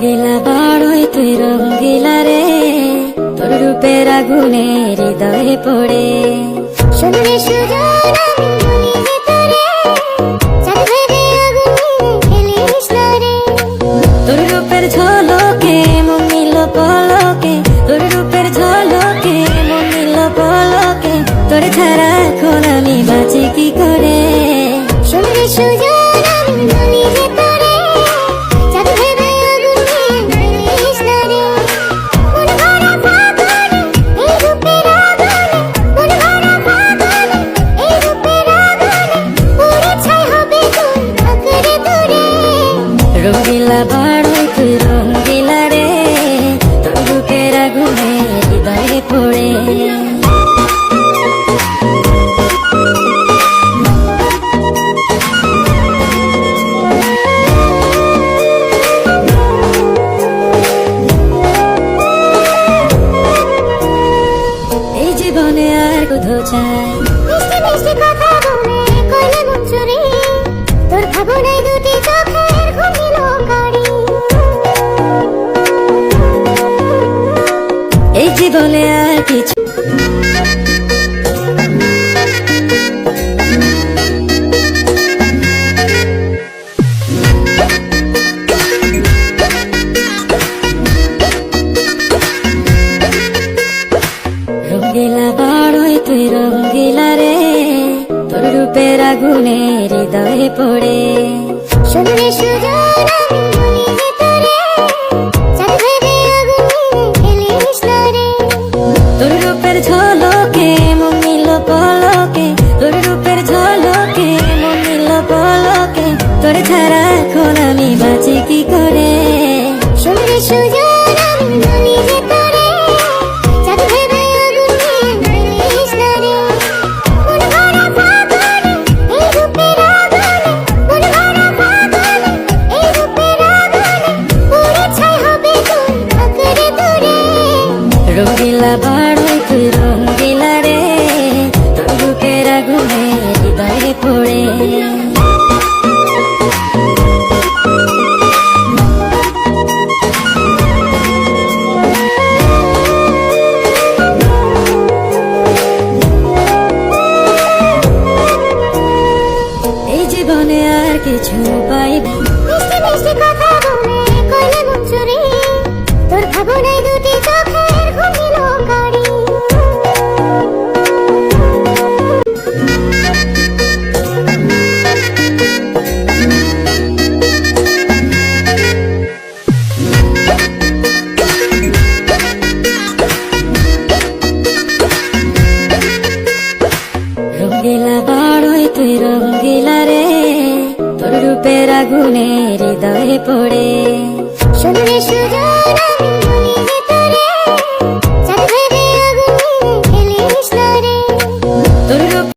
রঙ্গিলা বাড়ই তুই রঙ্গিলা রে, তোর রূপের আগুনে হৃদয়ে পড়ে। শুনলে সুজন আমি বলি যে তোরে, চাঁদ ভেবে আগুনে ফেলিস না রে। তোর রূপের ঝলকে মন নিল পলকে, তোর রূপের ঝলকে মন নিল পলকে, তোর ছাড়া এখন আমি বাঁচি কি করে। শুনলে সুজন আমি বলি যে তোরে, চাঁদ ভেবে আগুনে ফেলিস না রে। মন ভরা ফাগুনে এই রূপের আগুনে, মন ভরা ফাগুনে এই রূপের আগুনে, পুড়ে ছাই হবে তোর আঁকড়ে ধরে। রঙ্গিলা বাড়ই তুই রঙ্গিলা রে, তোর রূপের আগুনে হৃদয়ে পড়ে। এই জীবনে আর কোথাও চাই মিষ্টি মিষ্টি কথা বলে কইলে মন চুরি, তোর ভাবনায় দুটি চোখের ঘুমিল গাড়ি। এই জীবনে আর কিছু রঙ্গিলা বাড়ই তুই রঙ্গিলা রে, তোর রূপের আগুনে হৃদয়ে পড়ে। শুনলে সুজন আমি বলি যে তোরে, চাঁদ ভেবে আগুনে ফেলিস না রে। তোর রূপের ঝলকে মন নিল পলকে, তোর রূপের ঝলকে মন নিল পলকে, তোর ছাড়া এখন আমি বাঁচি কি করে। শুনলে সুজন আমি বলি যে তোরে, চাঁদ ভেবে আগুনে ফেলিস না রে। মন ভরা ফাগুনে এই রূপের আগুনে, মন ভরা ফাগুনে এই রূপের আগুনে, পুড়ে ছাই হবে তোর আঁকড়ে ধরে। রঙ্গিলা বাড়ই তুই রঙ্গিলা রে, তোর রূপের আগুনে হৃদয়ে পড়ে। এই জীবনে আর কিছু পাইব মিষ্টি মিষ্টি কথা বলে কইলে মন চুরি, তোর ভাবনায় দুটি চোখের ঘুমিল গাড়ি। রঙ্গিলা বাড়ই তুই রঙ্গিলা রে, তোর রূপের আগুনে হৃদয়ে পড়ে। শুনলে সুজন